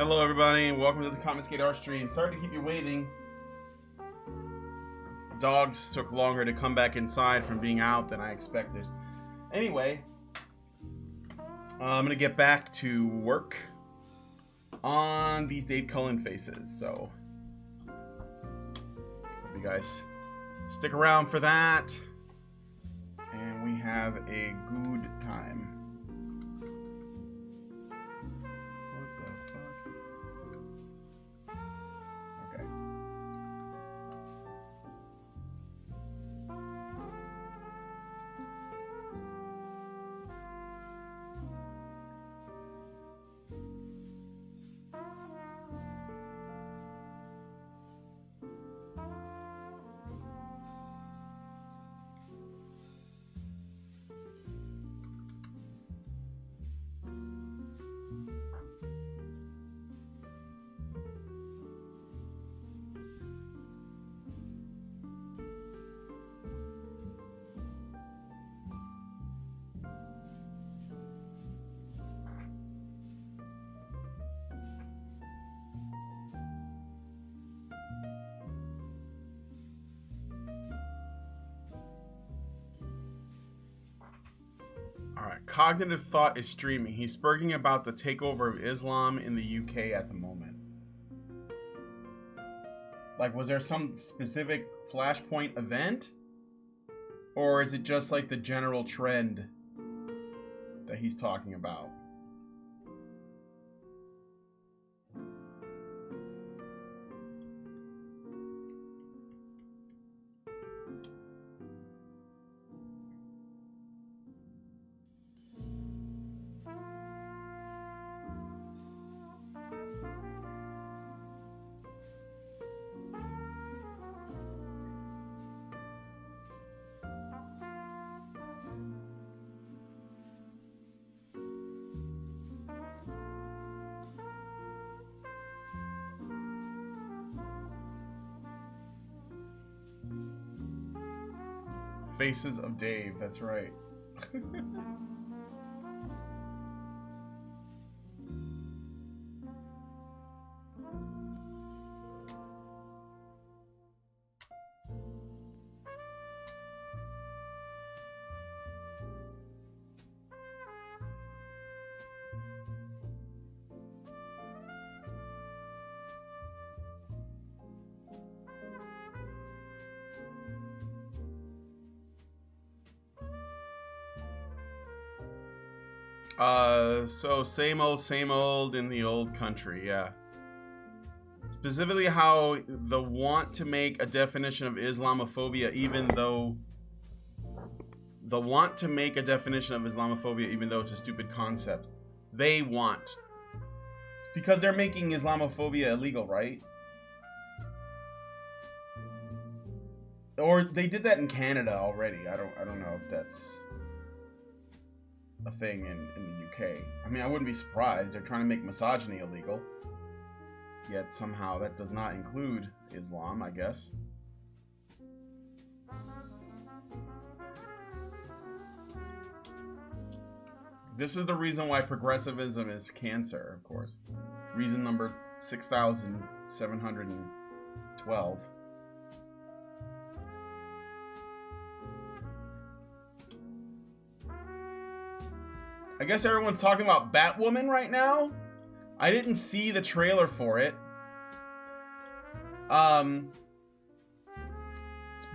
Hello everybody and welcome to the Confiscate Art stream. Sorry to keep you waiting. Dogs took longer to come back inside from being out than I expected. Anyway, I'm gonna get back to work on these Dave Cullen faces, so hope you guys stick around for that and we have a good time. Alright, Cognitive Thought is streaming. He's speaking about the takeover of Islam in the UK at the moment. Like, was there some specific Flashpoint event? Or is it just like the general trend that he's talking about? Faces of Dave, that's right. So same old in the old country, yeah. Specifically how the want to make a definition of Islamophobia even though it's a stupid concept. They want. It's because they're making Islamophobia illegal, right? Or they did that in Canada already. I don't know if that's a thing in the UK. I mean, I wouldn't be surprised. They're trying to make misogyny illegal. Yet somehow that does not include Islam, I guess. This is the reason why progressivism is cancer, of course. Reason number 6,712. I guess everyone's talking about Batwoman right now. I didn't see the trailer for it. But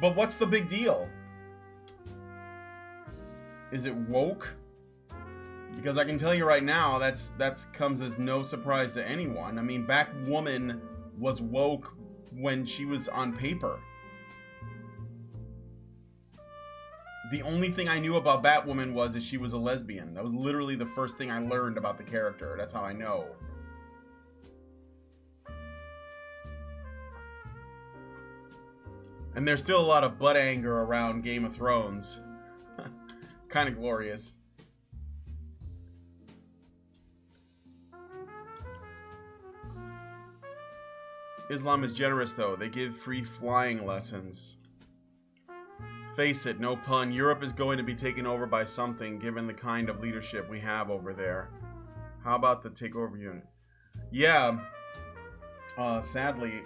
what's the big deal? Is it woke? Because I can tell you right now, that comes as no surprise to anyone. I mean, Batwoman was woke when she was on paper. The only thing I knew about Batwoman was that she was a lesbian. That was literally the first thing I learned about the character. That's how I know. And there's still a lot of butt anger around Game of Thrones. It's kind of glorious. Islam is generous though. They give free flying lessons. Face it, no pun, Europe is going to be taken over by something given the kind of leadership we have over there. How about the takeover unit? Yeah. Sadly,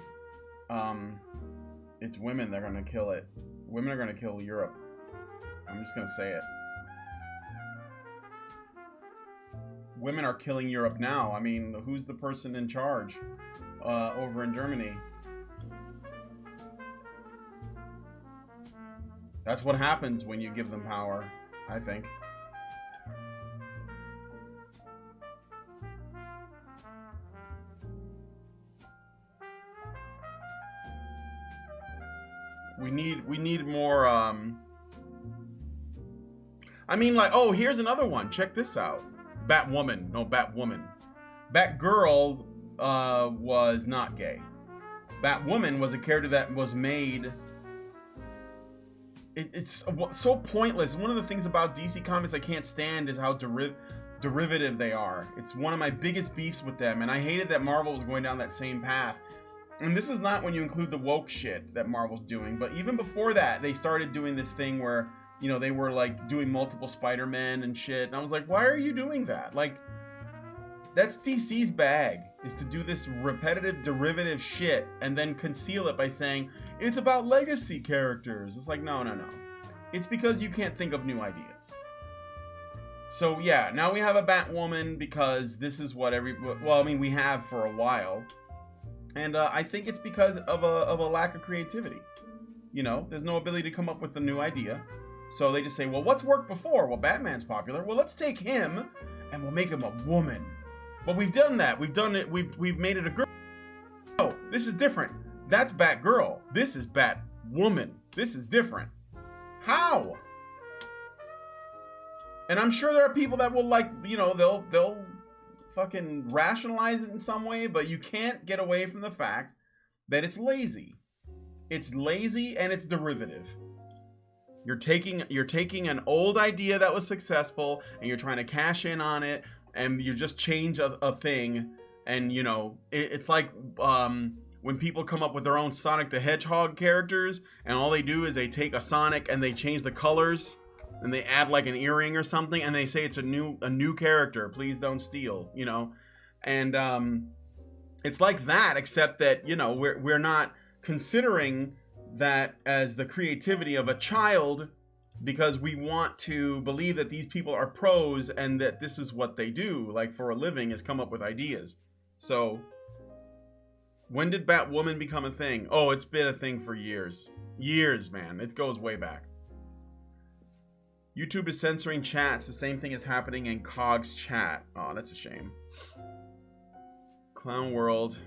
it's women that are gonna kill it. Women are gonna kill Europe. I'm just gonna say it. Women are killing Europe now. I mean, who's the person in charge over in Germany? That's what happens when you give them power, I think. We need more I mean, like, oh, here's another one. Check this out. Batwoman. No, Batwoman. Batgirl was not gay. Batwoman was a character that was made. It's so pointless. One of the things about DC Comics I can't stand is how derivative they are. It's one of my biggest beefs with them, and I hated that Marvel was going down that same path. And this is not when you include the woke shit that Marvel's doing, but even before that, they started doing this thing where, you know, they were like doing multiple Spider-Men and shit. And I was like, why are you doing that? Like, that's DC's bag, is to do this repetitive derivative shit and then conceal it by saying it's about legacy characters. It's like, no. It's because you can't think of new ideas. So yeah, now we have a Batwoman because this is what we have for a while. And I think it's because of a lack of creativity. You know, there's no ability to come up with a new idea. So they just say, well, what's worked before? Well, Batman's popular. Well, let's take him and we'll make him a woman. But we've done that. We've done it. We've made it a girl. Oh, this is different. That's Batgirl. This is Batwoman. This is different. How? And I'm sure there are people that will, like, you know, they'll fucking rationalize it in some way, but you can't get away from the fact that it's lazy. It's lazy and it's derivative. You're taking an old idea that was successful and you're trying to cash in on it, and you just change a thing. And, you know, it's like when people come up with their own Sonic the Hedgehog characters, and all they do is they take a Sonic and they change the colors and they add like an earring or something, and they say it's a new character. Please don't steal, you know. And it's like that, except that, you know, we're not considering that as the creativity of a child, because we want to believe that these people are pros and that this is what they do, like for a living, is come up with ideas. So when did Batwoman become a thing? Oh, it's been a thing for years. Years, man. It goes way back. YouTube is censoring chats. The same thing is happening in COG's chat. Oh, that's a shame. Clown World.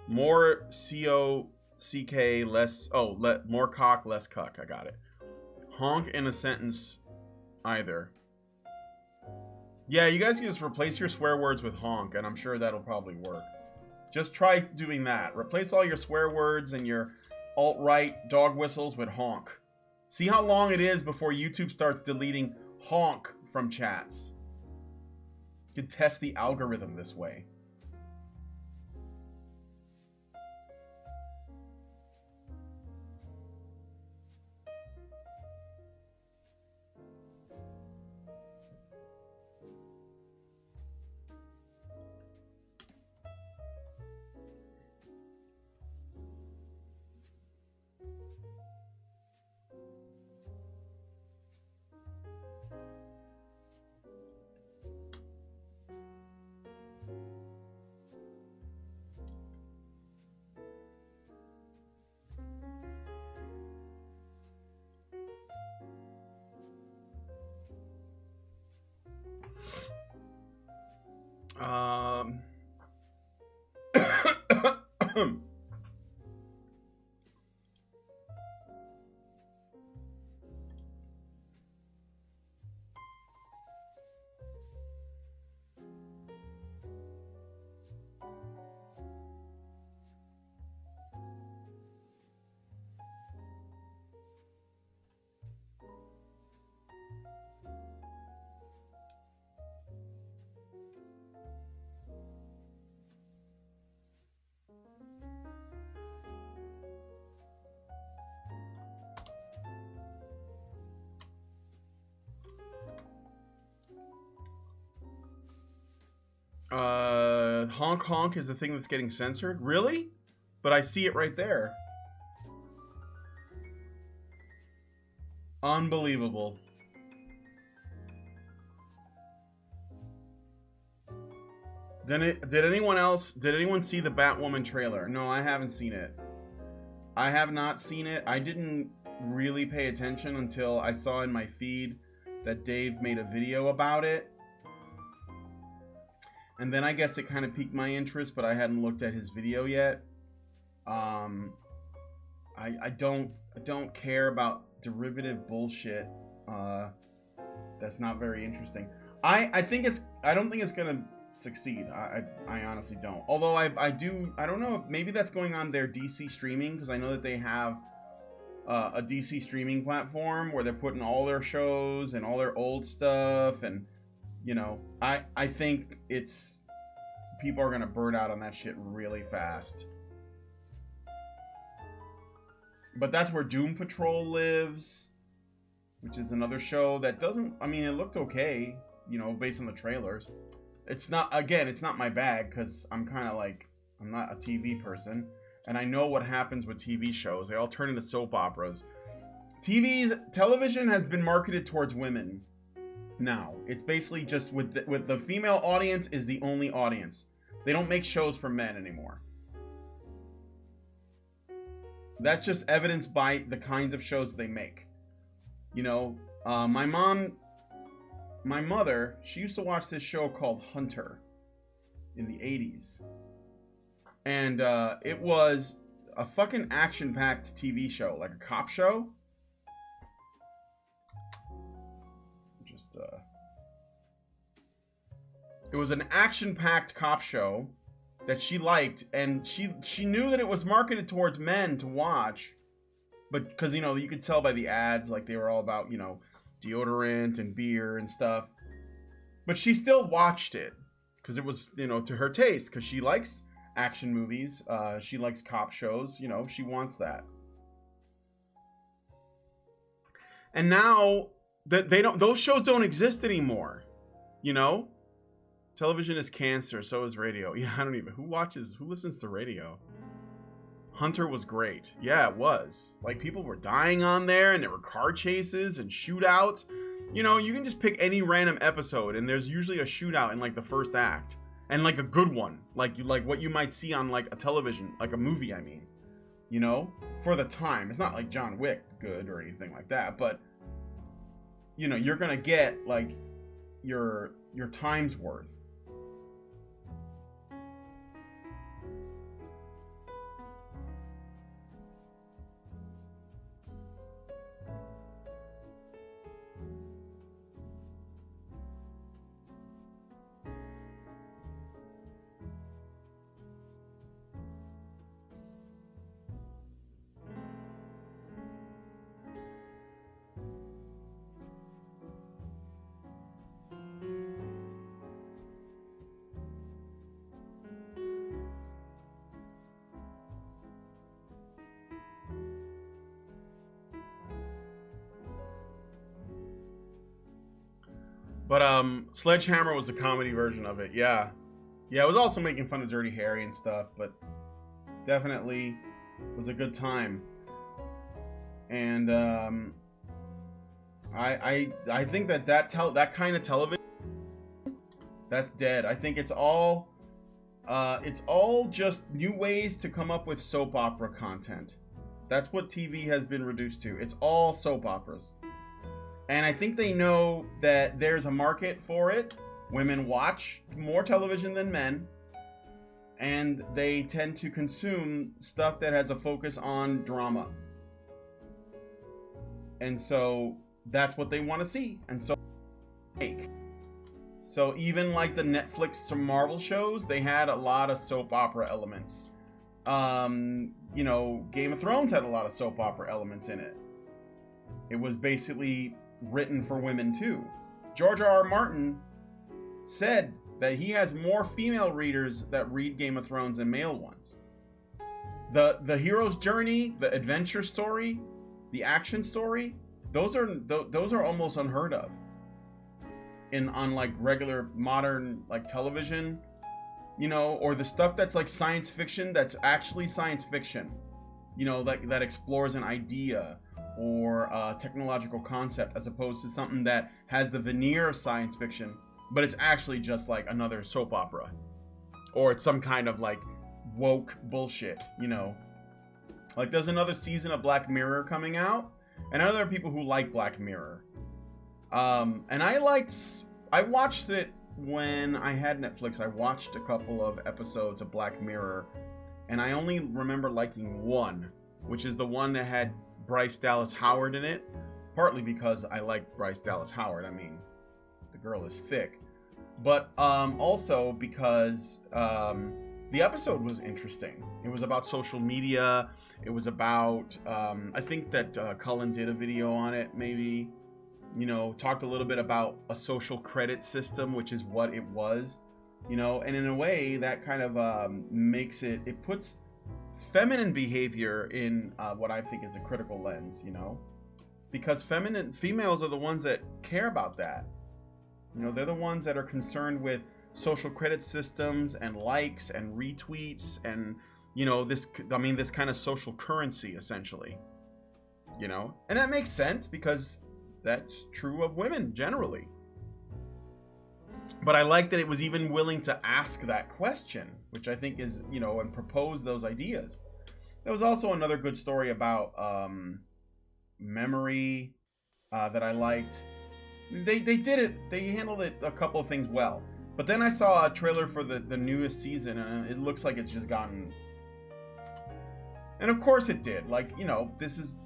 More C-O-C-K, less... Oh, more cock, less cuck. I got it. Honk in a sentence either. Yeah, you guys can just replace your swear words with honk, and I'm sure that'll probably work. Just try doing that. Replace all your swear words and your alt-right dog whistles with honk. See how long it is before YouTube starts deleting honk from chats. You can test the algorithm this way. honk honk is the thing that's getting censored? Really? But I see it right there. Unbelievable. Did anyone see the Batwoman trailer? No, I haven't seen it. I have not seen it. I didn't really pay attention until I saw in my feed that Dave made a video about it. And then I guess it kind of piqued my interest, but I hadn't looked at his video yet. I don't care about derivative bullshit. That's not very interesting. I don't think it's gonna succeed. I honestly don't. Although I don't know, maybe that's going on their DC streaming, because I know that they have a DC streaming platform where they're putting all their shows and all their old stuff, and you know, I think it's, people are gonna burn out on that shit really fast. But that's where Doom Patrol lives, which is another show that doesn't, I mean, it looked okay, you know, based on the trailers. It's not, again, it's not my bag, because I'm kind of like, I'm not a TV person, and I know what happens with TV shows. They all turn into soap operas. Television has been marketed towards women now. It's basically just with the female audience is the only audience. They don't make shows for men anymore. That's just evidenced by the kinds of shows they make. You know, my mother, she used to watch this show called Hunter in the 80s. And it was a fucking action-packed TV show, like a cop show. It was an action-packed cop show that she liked, and she knew that it was marketed towards men to watch, but because, you know, you could tell by the ads, like they were all about, you know, deodorant and beer and stuff. But she still watched it because it was, you know, to her taste, because she likes action movies. She likes cop shows, you know, she wants that. And now that those shows don't exist anymore, you know? Television is cancer, so is radio. Yeah, I don't even, who listens to radio? Hunter was great. Yeah, it was. Like, people were dying on there, and there were car chases and shootouts. You know, you can just pick any random episode, and there's usually a shootout in, like, the first act. And, like, a good one. Like what you might see on, like, a television, like a movie, I mean. You know? For the time. It's not like John Wick good or anything like that, but, you know, you're gonna get, like, your time's worth. But Sledgehammer was the comedy version of it. Yeah, it was also making fun of Dirty Harry and stuff, but definitely was a good time. And I think that kind of television, that's dead. I think it's all just new ways to come up with soap opera content. That's what TV has been reduced to. It's all soap operas. And I think they know that there's a market for it. Women watch more television than men. And they tend to consume stuff that has a focus on drama. And so that's what they want to see. And so even like the Netflix Marvel shows, they had a lot of soap opera elements. You know, Game of Thrones had a lot of soap opera elements in it. It was basically written for women too. George R.R. Martin said that he has more female readers that read Game of Thrones than male ones. The hero's journey, the adventure story, the action story, those are almost unheard of on like regular modern like television. you know, or the stuff that's like science fiction that's actually science fiction, you know, like that explores an idea or a technological concept, as opposed to something that has the veneer of science fiction, but it's actually just like another soap opera, or it's some kind of like woke bullshit, you know. Like there's another season of Black Mirror coming out, and I know there are people who like Black Mirror. And I watched it when I had Netflix. I watched a couple of episodes of Black Mirror, and I only remember liking one, which is the one that had Bryce Dallas Howard in it, partly because I like Bryce Dallas Howard. I mean, the girl is thick. But also because the episode was interesting. It was about social media. It was about, I think that Cullen did a video on it, maybe. You know, talked a little bit about a social credit system, which is what it was. You know, and in a way that kind of makes it puts feminine behavior in what I think is a critical lens, you know, because females are the ones that care about that. You know, they're the ones that are concerned with social credit systems and likes and retweets and, you know, this kind of social currency, essentially, you know, and that makes sense because that's true of women generally. But I like that it was even willing to ask that question, which I think is, you know, and propose those ideas. There was also another good story about memory that I liked. They did it. They handled it a couple of things well. But then I saw a trailer for the newest season, and it looks like it's just gotten. And of course it did. Like, you know, this is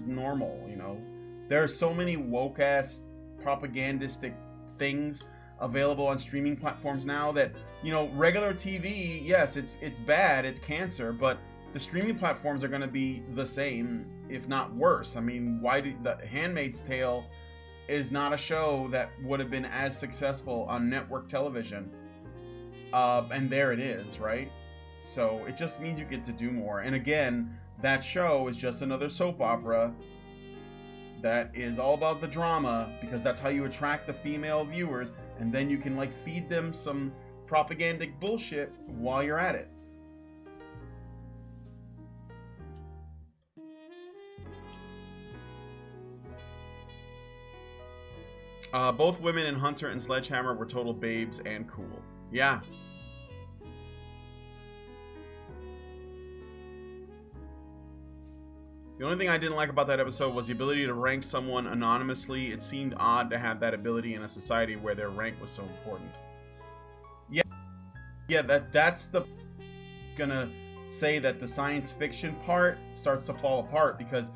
normal. You know, there are so many woke ass propagandistic things available on streaming platforms now that, you know, regular TV, yes, it's bad, it's cancer, but the streaming platforms are going to be the same, if not worse. I mean, The Handmaid's Tale is not a show that would have been as successful on network television, and there it is, right? So it just means you get to do more. And again, that show is just another soap opera that is all about the drama, because that's how you attract the female viewers, and then you can like feed them some propagandic bullshit while you're at it. Both women in Hunter and Sledgehammer were total babes and cool. Yeah. The only thing I didn't like about that episode was the ability to rank someone anonymously. It seemed odd to have that ability in a society where their rank was so important. Yeah, that's gonna say that the science fiction part starts to fall apart, because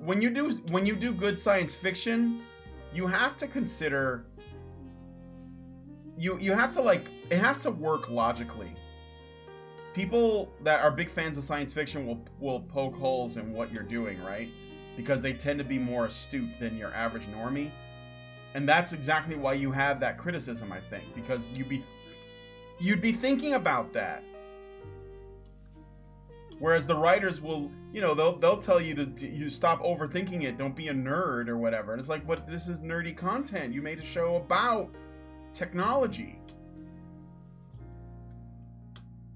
when you do good science fiction, you have to consider, you have to, like, it has to work logically. People that are big fans of science fiction will poke holes in what you're doing, right? Because they tend to be more astute than your average normie. And that's exactly why you have that criticism, I think, because you'd be thinking about that. Whereas the writers will, you know, they'll tell you to stop overthinking it, don't be a nerd or whatever. And it's like, but this is nerdy content. You made a show about technology.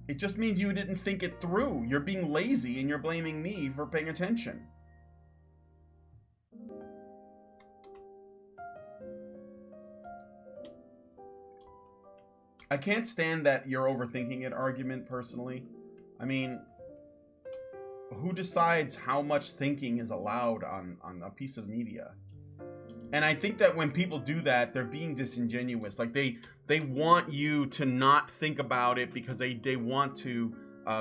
It just means you didn't think it through. You're being lazy and you're blaming me for paying attention. I can't stand that you're overthinking it argument, personally. I mean, who decides how much thinking is allowed on a piece of media? And I think that when people do that, they're being disingenuous. Like they want you to not think about it because they want to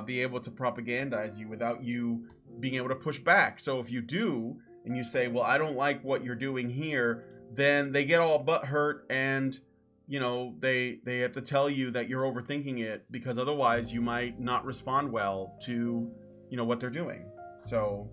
be able to propagandize you without you being able to push back. So if you do, and you say, well, I don't like what you're doing here, then they get all butthurt, and, you know, they have to tell you that you're overthinking it, because otherwise you might not respond well to, you know, what they're doing. So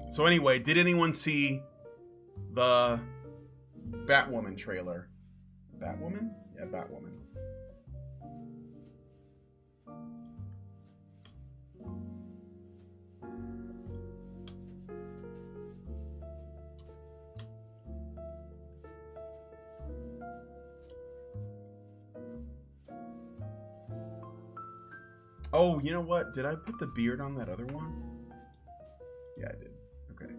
So anyway, did anyone see the Batwoman trailer? Batwoman? Yeah, Batwoman. Oh, you know what? Did I put the beard on that other one? Yeah, I did. Okay.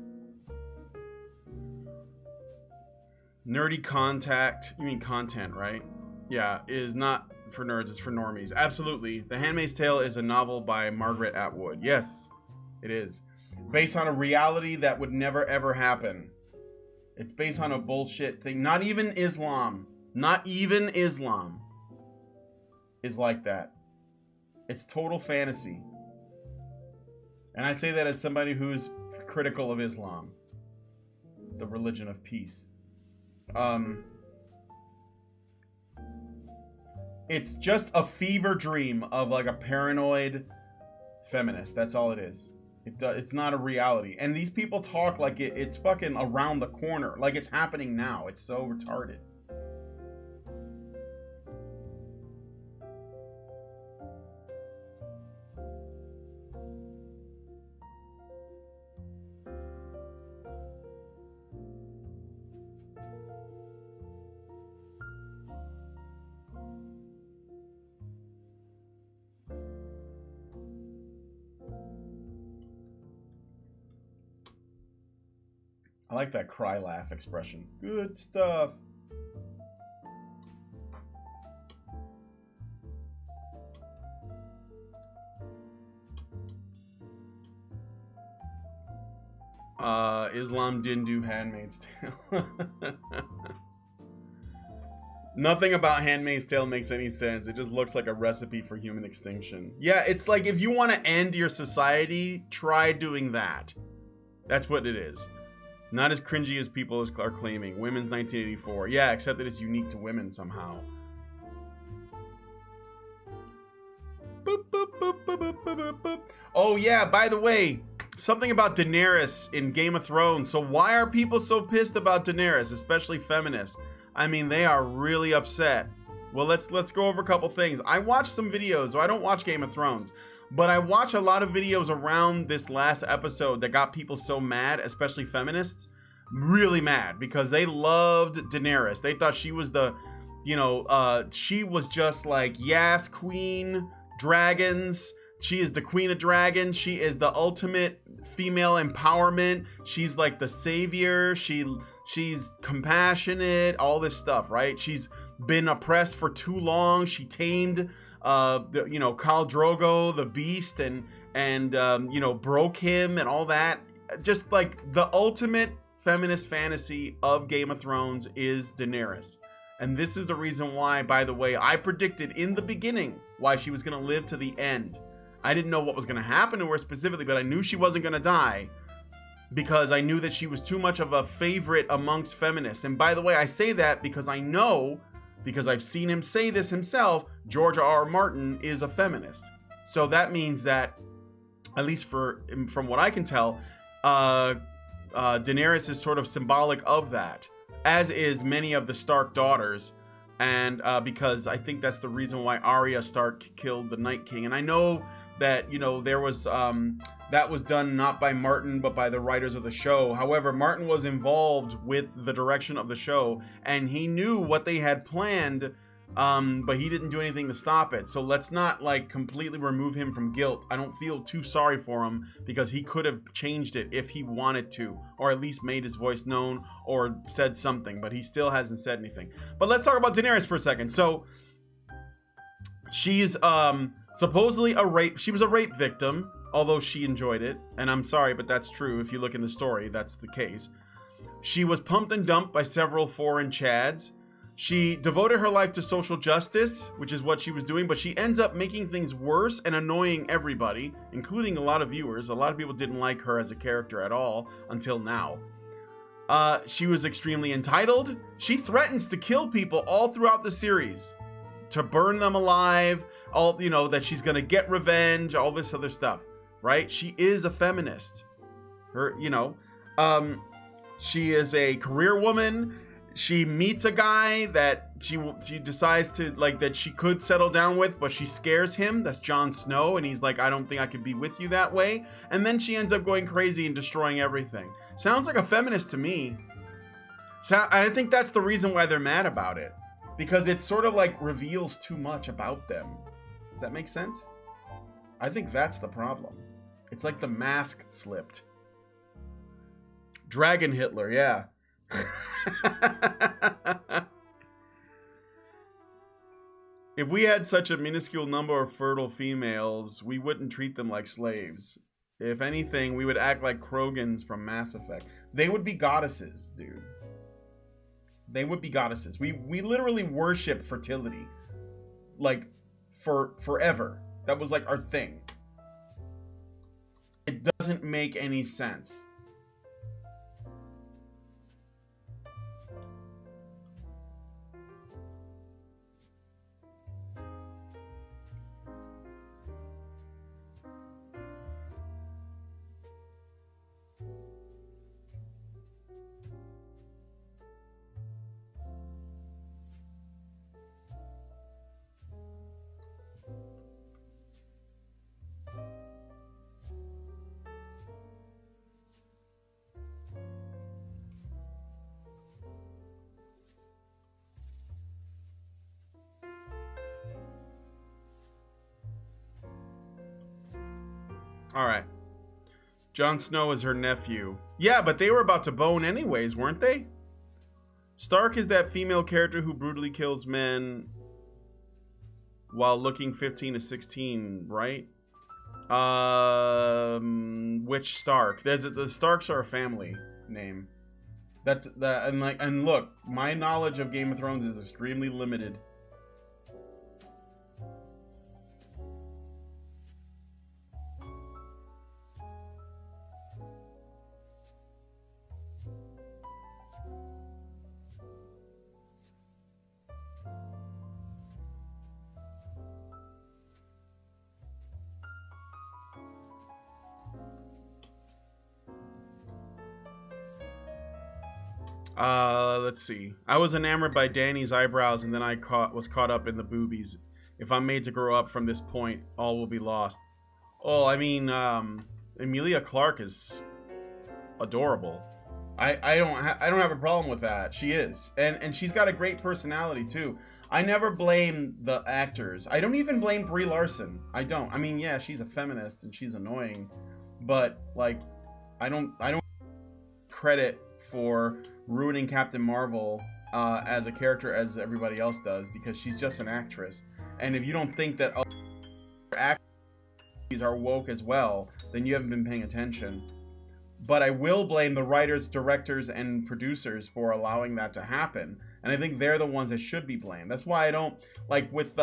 Nerdy contact. You mean content, right? Yeah, is not for nerds. It's for normies. Absolutely. The Handmaid's Tale is a novel by Margaret Atwood. Yes, it is. Based on a reality that would never, ever happen. It's based on a bullshit thing. Not even Islam is like that. It's total fantasy. And I say that as somebody who's critical of Islam, the religion of peace. It's just a fever dream of like a paranoid feminist. That's all it is. It's not a reality. And these people talk like it's fucking around the corner. Like it's happening now. It's so retarded. I like that cry laugh expression. Good stuff. Islam didn't do Handmaid's Tale. Nothing about Handmaid's Tale makes any sense. It just looks like a recipe for human extinction. Yeah, it's like if you want to end your society, try doing that. That's what it is. Not as cringy as people are claiming. Women's 1984. Yeah, except that it's unique to women somehow. Boop, boop, boop, boop, boop, boop, boop. Oh yeah, by the way, something about Daenerys in Game of Thrones. So why are people so pissed about Daenerys, especially feminists? I mean, they are really upset. Well, let's go over a couple things. I watched some videos, so I don't watch Game of Thrones, but I watch a lot of videos around this last episode that got people so mad, especially feminists, really mad, because they loved Daenerys. They thought she was the, she was just like, yes, queen, dragons. She is the queen of dragons. She is the ultimate female empowerment. She's like the savior. She's compassionate, all this stuff, right? She's been oppressed for too long. She tamed Khal Drogo, the beast, and broke him and all that. Just like the ultimate feminist fantasy of Game of Thrones is Daenerys. And this is the reason why, by the way, I predicted in the beginning why she was going to live to the end. I didn't know what was going to happen to her specifically, but I knew she wasn't going to die because I knew that she was too much of a favorite amongst feminists. And by the way, I say that because I know, because I've seen him say this himself, George R.R. Martin is a feminist. So that means that, at least from what I can tell, Daenerys is sort of symbolic of that, as is many of the Stark daughters. And because I think that's the reason why Arya Stark killed the Night King. And I know that, there was, that was done not by Martin, but by the writers of the show. However, Martin was involved with the direction of the show, and he knew what they had planned, but he didn't do anything to stop it. So let's not completely remove him from guilt. I don't feel too sorry for him, because he could have changed it if he wanted to, or at least made his voice known or said something, but he still hasn't said anything. But let's talk about Daenerys for a second. So she's supposedly she was a rape victim, although she enjoyed it, and I'm sorry, but that's true. If you look in the story, that's the case. She was pumped and dumped by several foreign chads. She devoted her life to social justice, which is what she was doing, but she ends up making things worse and annoying everybody, including a lot of viewers. A lot of people didn't like her as a character at all until now. She was extremely entitled. She threatens to kill people all throughout the series, to burn them alive, that she's gonna get revenge, all this other stuff, right? She is a feminist. She is a career woman. She meets a guy that she decides to like, that she could settle down with, but she scares him. That's Jon Snow, and he's like, I don't think I could be with you that way. And then she ends up going crazy and destroying everything. Sounds like a feminist to me. So I think that's the reason why they're mad about it, because it sort of like reveals too much about them. Does that make sense? I think that's the problem. It's like the mask slipped. Dragon Hitler, yeah. If we had such a minuscule number of fertile females, we wouldn't treat them like slaves. If anything, we would act like Krogans from Mass Effect. They would be goddesses, dude. They would be goddesses. We literally worship fertility. Like, for forever. That was like our thing. It doesn't make any sense. Alright. Jon Snow is her nephew. Yeah, but they were about to bone anyways, weren't they? Stark is that female character who brutally kills men while looking 15 to 16, right? Which Stark? The Starks are a family name. That's that, and look, my knowledge of Game of Thrones is extremely limited. Let's see. I was enamored by Dany's eyebrows, and then I was caught up in the boobies. If I'm made to grow up from this point, all will be lost. Oh, I mean, Emilia Clarke is adorable. I don't have a problem with that. She is, and she's got a great personality too. I never blame the actors. I don't even blame Brie Larson. I don't. I mean, yeah, she's a feminist and she's annoying, but like, I don't credit for ruining Captain Marvel as a character as everybody else does, because she's just an actress. And if you don't think that other actors are woke as well, then you haven't been paying attention. But I will blame the writers, directors, and producers for allowing that to happen. And I think they're the ones that should be blamed. That's why I don't, like with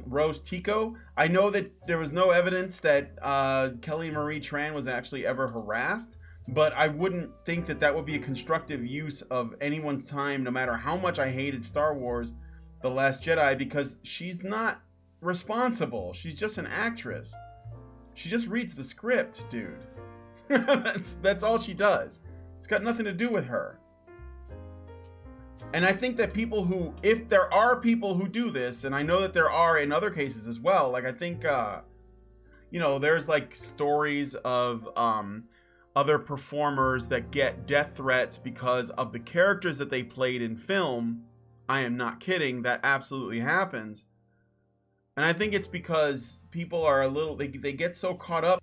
Rose Tico, I know that there was no evidence that Kelly Marie Tran was actually ever harassed. But I wouldn't think that that would be a constructive use of anyone's time, no matter how much I hated Star Wars The Last Jedi, because she's not responsible. She's just an actress. She just reads the script, dude. That's all she does. It's got nothing to do with her. And I think that people who, if there are people who do this, and I know that there are in other cases as well, like I think, there's like stories of other performers that get death threats because of the characters that they played in film. I am not kidding. That absolutely happens. And I think it's because people are they get so caught up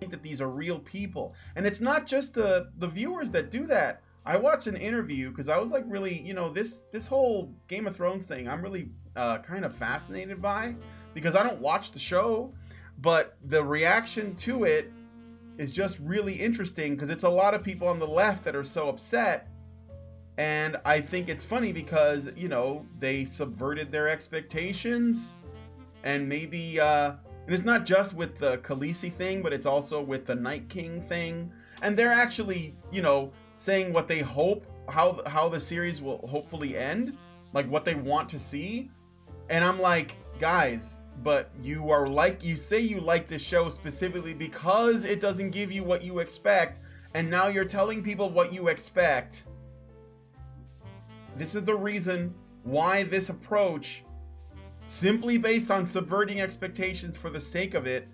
think that these are real people. And it's not just the viewers that do that. I watched an interview because I was like really, this whole Game of Thrones thing, I'm really kind of fascinated by, because I don't watch the show, but the reaction to it is just really interesting, because it's a lot of people on the left that are so upset. And I think it's funny because, they subverted their expectations, and maybe, and it's not just with the Khaleesi thing, but it's also with the Night King thing. And they're actually, saying what they hope, how the series will hopefully end, like what they want to see. And I'm like, guys, but you say you like this show specifically because it doesn't give you what you expect, And now you're telling people what you expect. This is the reason why this approach, simply based on subverting expectations for the sake of it,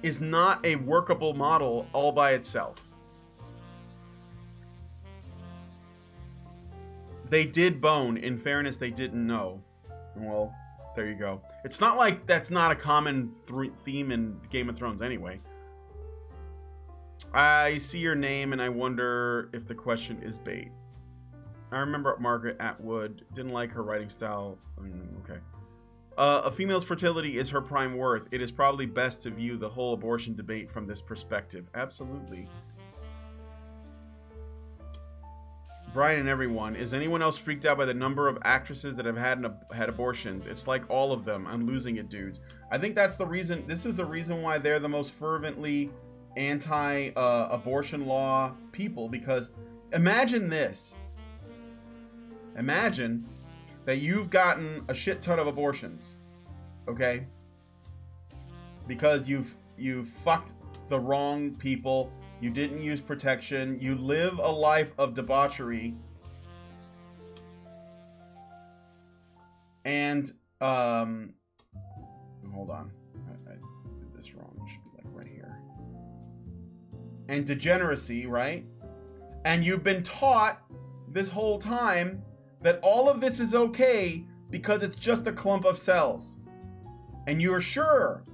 is not a workable model all by itself. They did bone. In fairness, they didn't know. Well, there you go. It's not like that's not a common theme in Game of Thrones anyway. I see your name and I wonder if the question is bait. I remember Margaret Atwood. Didn't like her writing style. Okay. A female's fertility is her prime worth. It is probably best to view the whole abortion debate from this perspective. Absolutely. Brian and everyone, is anyone else freaked out by the number of actresses that have had abortions? It's like all of them. I'm losing it, dudes. I think that's the reason. This is the reason why they're the most fervently anti-abortion law people. Because imagine this. Imagine that you've gotten a shit ton of abortions, okay? Because you've fucked the wrong people. You didn't use protection. You live a life of debauchery. And, hold on. I did this wrong. It should be like right here. And degeneracy, right? And you've been taught this whole time that all of this is okay because it's just a clump of cells. And you're sure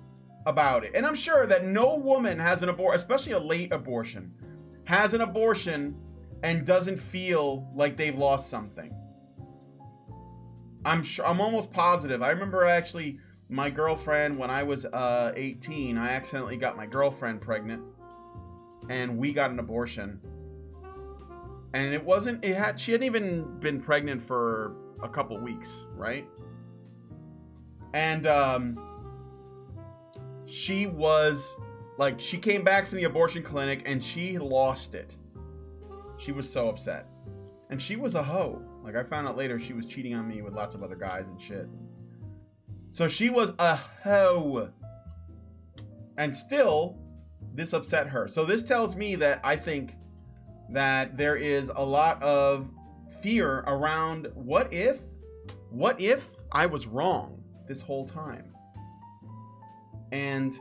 about it. And I'm sure that no woman has an abortion, especially a late abortion, has an abortion and doesn't feel like they've lost something. I'm almost positive. I remember actually my girlfriend, when I was 18, I accidentally got my girlfriend pregnant and we got an abortion. And she hadn't even been pregnant for a couple weeks, right? And she was like, she came back from the abortion clinic and she lost it. She was so upset. And she was a hoe. Like, I found out later she was cheating on me with lots of other guys and shit. So she was a hoe. And still, this upset her. So this tells me that I think that there is a lot of fear around what if I was wrong this whole time? And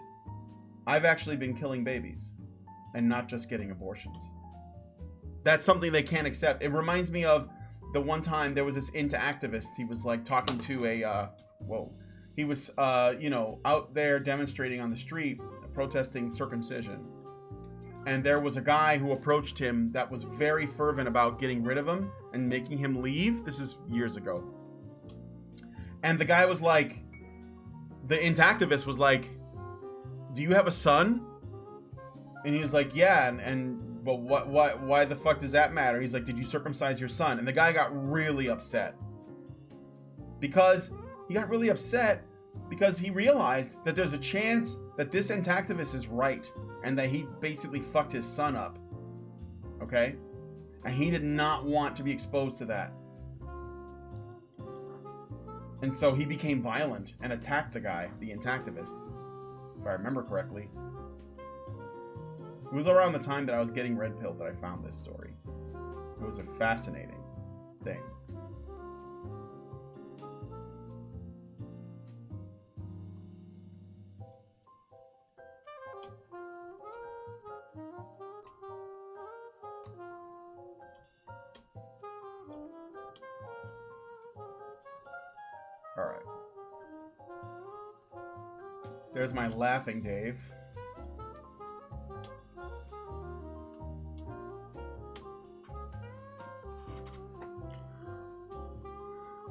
I've actually been killing babies and not just getting abortions. That's something they can't accept. It reminds me of the one time there was this INTA activist. He was like talking to he was out there demonstrating on the street, protesting circumcision. And there was a guy who approached him that was very fervent about getting rid of him and making him leave. This is years ago. And the guy was like, the INTA activist was like, do you have a son? And he was like, yeah. But why the fuck does that matter? He's like, did you circumcise your son? And the guy got really upset. Because he realized that there's a chance that this INTA activist is right. And that he basically fucked his son up. Okay? And he did not want to be exposed to that. And so he became violent and attacked the guy, the INTA activist. If I remember correctly. It was around the time that I was getting red pilled that I found this story. It was a fascinating thing. All right. There's my laughing Dave.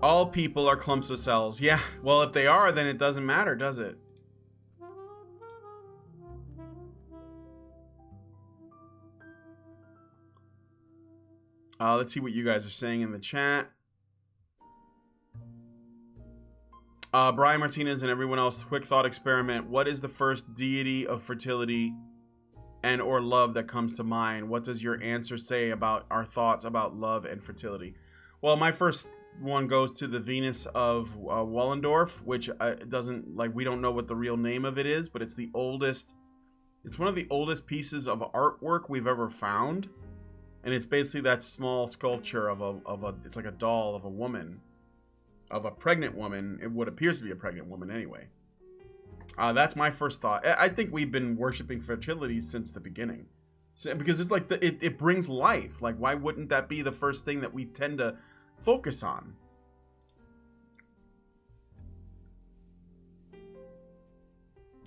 All people are clumps of cells. Yeah, well, if they are, then it doesn't matter, does it? Let's see what you guys are saying in the chat. Brian Martinez and everyone else, quick thought experiment. What is the first deity of fertility and or love that comes to mind? What does your answer say about our thoughts about love and fertility? Well, my first one goes to the Venus of Willendorf, which doesn't, like, we don't know what the real name of it is, but it's the oldest It's one of the oldest pieces of artwork we've ever found. And it's basically that small sculpture of a it's like a doll of a woman, of a pregnant woman. It what appears to be a pregnant woman anyway. That's my first thought. I think we've been worshiping fertility since the beginning. Because it's like it brings life. Like, why wouldn't that be the first thing that we tend to focus on?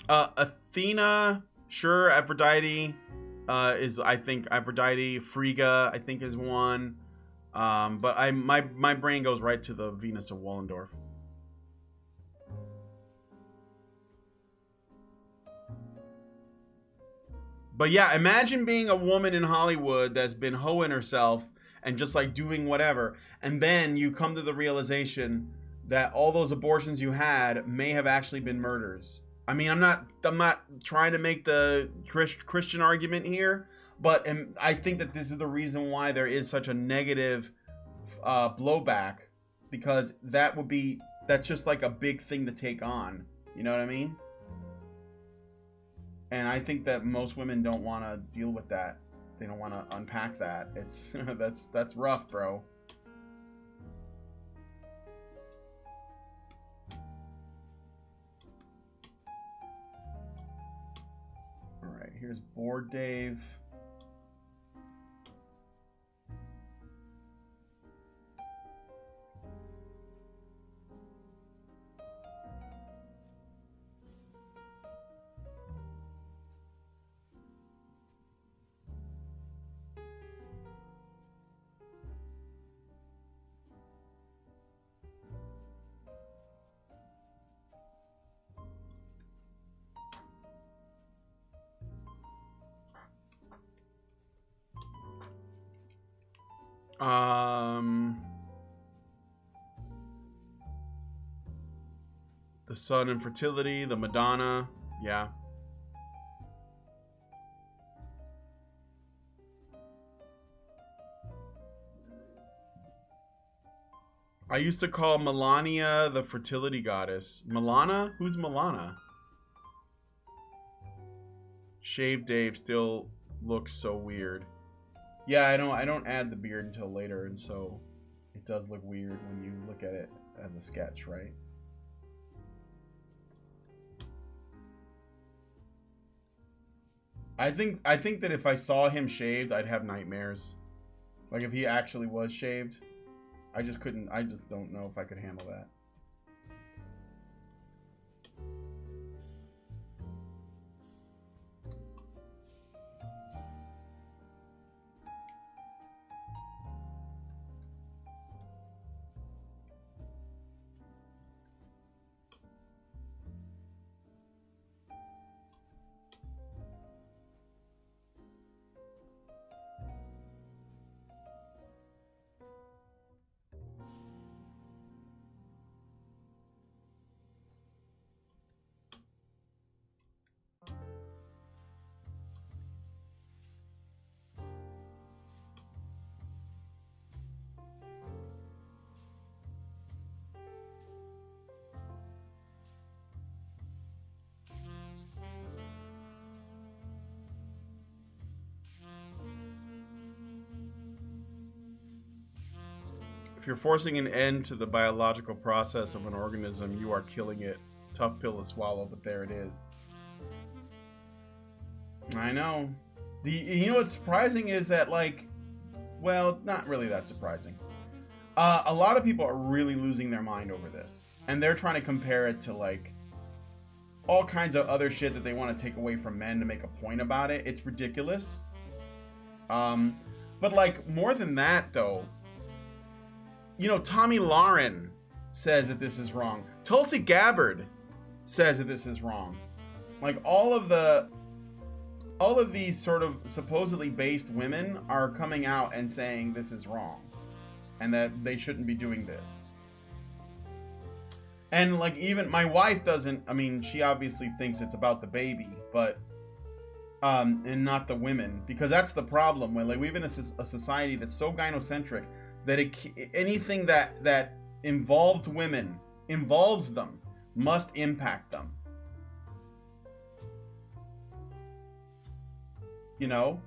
Athena, sure. Aphrodite is, I think, Aphrodite. Frigga, I think, is one. But my brain goes right to the Venus of Willendorf. But yeah, imagine being a woman in Hollywood that's been hoeing herself and just like doing whatever, and then you come to the realization that all those abortions you had may have actually been murders. I mean, I'm not trying to make the Christian argument here, but I think that this is the reason why there is such a negative blowback, because that's just like a big thing to take on. You know what I mean? And I think that most women don't want to deal with that. They don't want to unpack that. It's that's rough, bro. All right, here's Bored Dave. The sun and fertility, the Madonna, yeah. I used to call Melania the fertility goddess. Milana? Who's Milana? Shaved Dave still looks so weird. Yeah, I don't add the beard until later, and so it does look weird when you look at it as a sketch, right? I think that if I saw him shaved, I'd have nightmares. Like if he actually was shaved, I just don't know if I could handle that. If you're forcing an end to the biological process of an organism, you are killing it. Tough pill to swallow, but there it is. I know. You know what's surprising is that, like, well, not really that surprising. A lot of people are really losing their mind over this. And they're trying to compare it to, like, all kinds of other shit that they want to take away from men to make a point about it. It's ridiculous. But, like, more than that, though, you know, Tommy Lauren says that this is wrong. Tulsi Gabbard says that this is wrong. Like, all of these sort of supposedly based women are coming out and saying this is wrong and that they shouldn't be doing this. And, like, even my wife doesn't, I mean, she obviously thinks it's about the baby, but and not the women, because that's the problem. When, like, we live in a society that's so gynocentric that anything that involves women, involves them, must impact them. you know?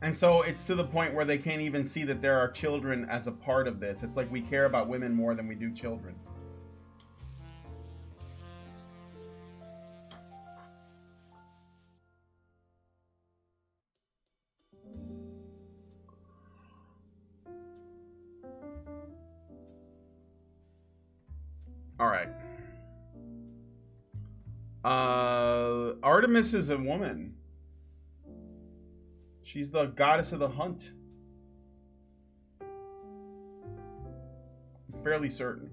And so it's to the point where they can't even see that there are children as a part of this. It's like we care about women more than we do children. All right. Artemis is a woman. She's the goddess of the hunt. I'm fairly certain.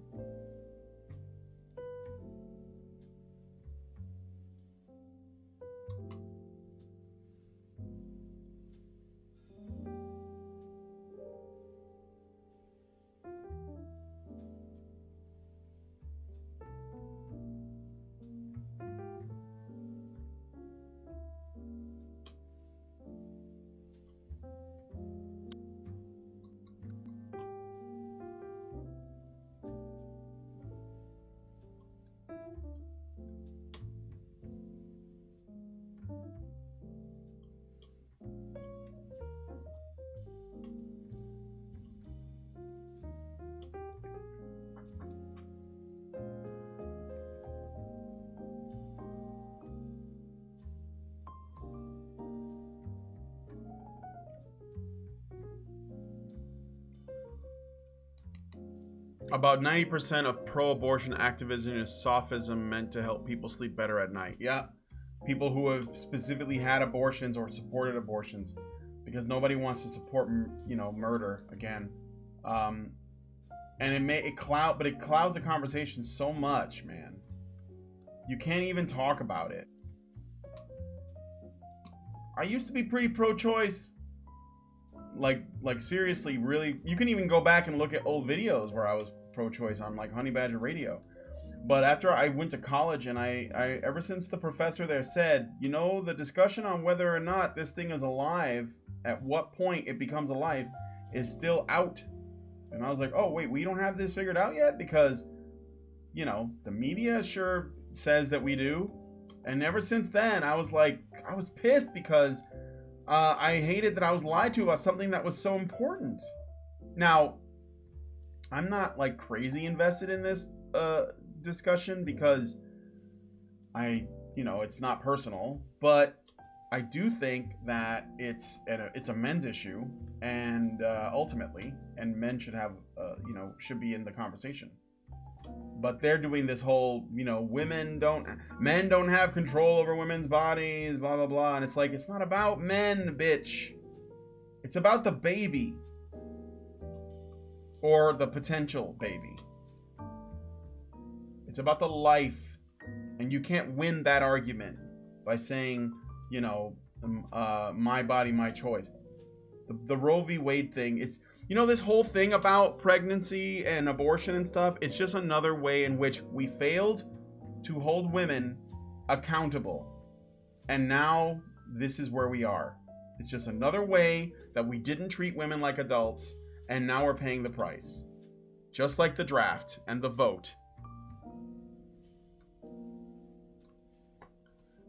About 90% of pro-abortion activism is sophism meant to help people sleep better at night. Yeah, people who have specifically had abortions or supported abortions, because nobody wants to support, murder again. And it clouds the conversation so much, man. You can't even talk about it. I used to be pretty pro-choice. Like seriously, really. You can even go back and look at old videos where I was pro-choice on like Honey Badger Radio. But after I went to college, and I ever since the professor there said, the discussion on whether or not this thing is alive, at what point it becomes alive, is still out. And I was like, oh wait, we don't have this figured out yet? Because, the media sure says that we do. And ever since then, I was pissed because I hated that I was lied to about something that was so important. Now, I'm not like crazy invested in this discussion because it's not personal, but I do think that it's a men's issue, and ultimately, and men should have should be in the conversation. But they're doing this whole men don't have control over women's bodies, blah blah blah, and it's like, it's not about men, bitch. It's about the baby. Or the potential baby. It's about the life. And you can't win that argument by saying, my body, my choice. The Roe v. Wade thing, it's, this whole thing about pregnancy and abortion and stuff, it's just another way in which we failed to hold women accountable. And now this is where we are. It's just another way that we didn't treat women like adults. And now we're paying the price. Just like the draft and the vote.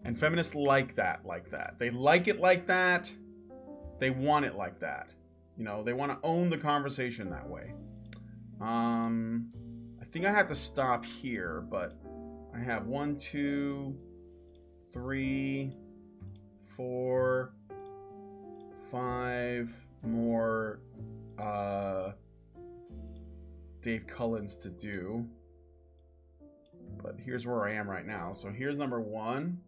And feminists like that. They like it like that. They want it like that. They want to own the conversation that way. I think I have to stop here, but I have 1, 2, 3, 4, 5 more Dave Cullens to do, but here's where I am right now. So here's number 1.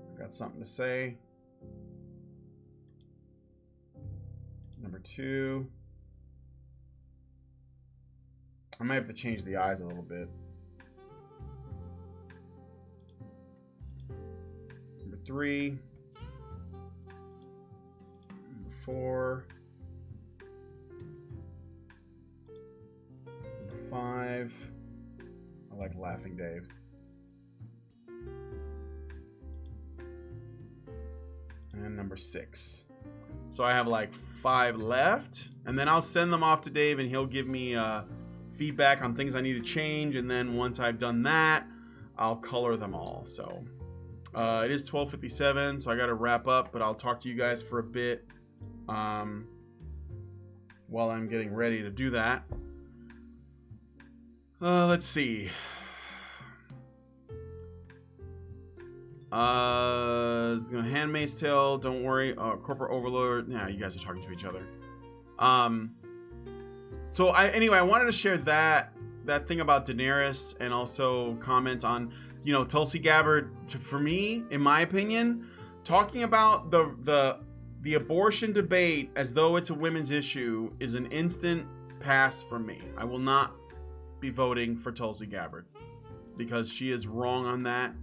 I've got something to say. Number 2. I might have to change the eyes a little bit. Number 3. Number 4. Number 5. I like Laughing Dave. And number 6. So I have like 5 left, and then I'll send them off to Dave, and he'll give me feedback on things I need to change. And then once I've done that, I'll color them all. So it is 12:57, so I got to wrap up, but I'll talk to you guys for a bit while I'm getting ready to do that. Let's see. Handmaid's Tale, don't worry. Corporate Overlord. Yeah, you guys are talking to each other. So I wanted to share that thing about Daenerys, and also comments on, Tulsi Gabbard. For me, in my opinion, talking about the abortion debate as though it's a women's issue is an instant pass for me. I will not be voting for Tulsi Gabbard because she is wrong on that.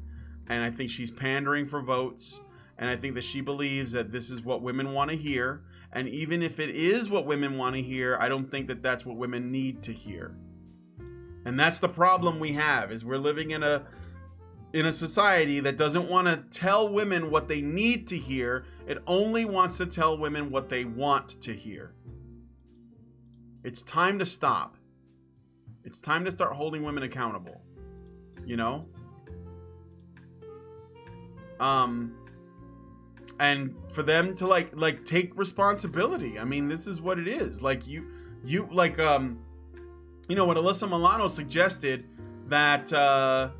And I think she's pandering for votes. And I think that she believes that this is what women want to hear. And even if it is what women want to hear, I don't think that that's what women need to hear. And that's the problem we have, is we're living in a society that doesn't want to tell women what they need to hear. It only wants to tell women what they want to hear. It's time to stop. It's time to start holding women accountable. And for them to like take responsibility. I mean, this is what it is. Like you like when Alyssa Milano suggested that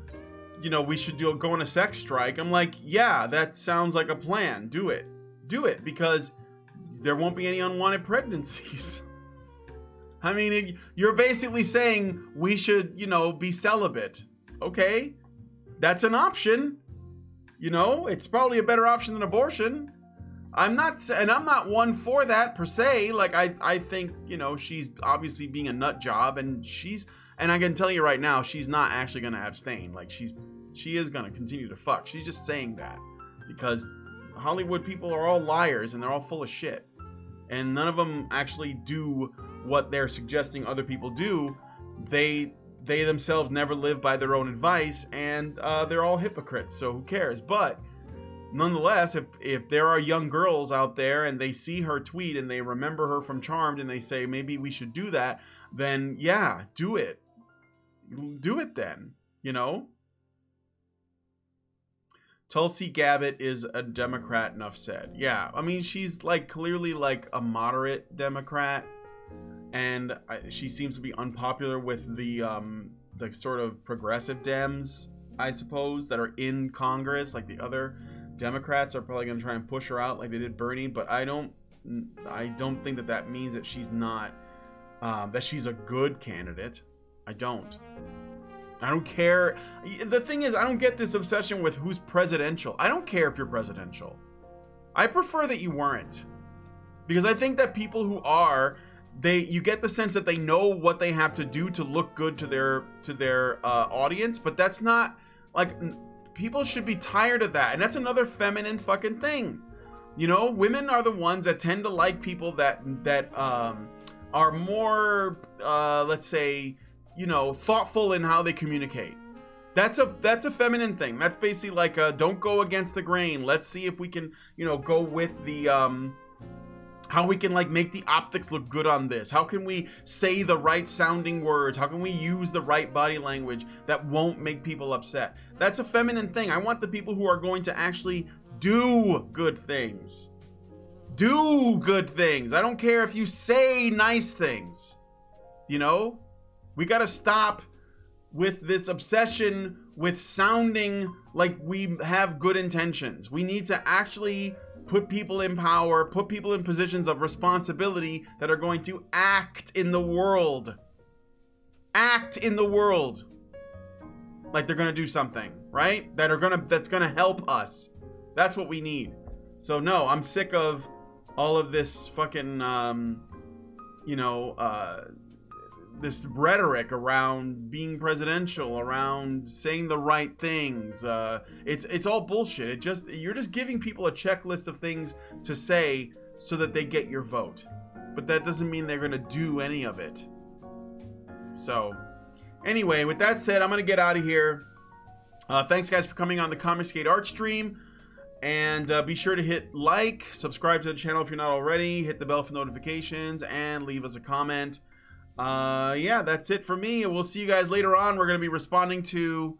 we should go on a sex strike. I'm like, yeah, that sounds like a plan. Do it, because there won't be any unwanted pregnancies. I mean, you're basically saying we should, be celibate. Okay, that's an option. It's probably a better option than abortion. I'm not one for that per se. Like I think, she's obviously being a nut job, and I can tell you right now, she's not actually going to abstain. Like she is going to continue to fuck. She's just saying that because Hollywood people are all liars and they're all full of shit. And none of them actually do what they're suggesting other people do. They themselves never live by their own advice, and they're all hypocrites, so who cares? But nonetheless, if there are young girls out there and they see her tweet and they remember her from Charmed and they say, maybe we should do that, then yeah, do it. Do it then, Tulsi Gabbard is a Democrat, enough said. Yeah, I mean, she's clearly a moderate Democrat. And she seems to be unpopular with the sort of progressive Dems, I suppose, that are in Congress. Like the other Democrats are probably going to try and push her out like they did Bernie. But I don't think that means that she's not, that she's a good candidate. I don't care. The thing is, I don't get this obsession with who's presidential. I don't care if you're presidential. I prefer that you weren't. Because I think that people who are, you get the sense that they know what they have to do to look good to their audience, but that's not, people should be tired of that. And that's another feminine fucking thing. Women are the ones that tend to like people that are more, let's say, thoughtful in how they communicate. That's a feminine thing. That's basically don't go against the grain. Let's see if we can, go with the, how we can make the optics look good on this. How can we say the right sounding words? How can we use the right body language that won't make people upset? That's a feminine thing. I want the people who are going to actually do good things. Do good things. I don't care if you say nice things. We got to stop with this obsession with sounding like we have good intentions. We need to actually put people in power, put people in positions of responsibility that are going to act in the world. Act in the world. Like they're going to do something, right? That's going to help us. That's what we need. So no, I'm sick of all of this fucking, this rhetoric around being presidential, around saying the right things. It's all bullshit. You're just giving people a checklist of things to say so that they get your vote. But that doesn't mean they're going to do any of it. So, anyway, with that said, I'm going to get out of here. Thanks, guys, for coming on the Comicsgate Art stream. And be sure to hit like, subscribe to the channel if you're not already, hit the bell for notifications, and leave us a comment. Yeah, that's it for me. We'll see you guys later on. We're going to be responding to...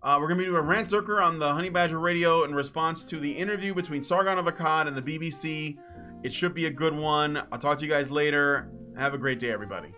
we're going to be doing a rant zerker on the Honey Badger Radio in response to the interview between Sargon of Akkad and the BBC. It should be a good one. I'll talk to you guys later. Have a great day, everybody.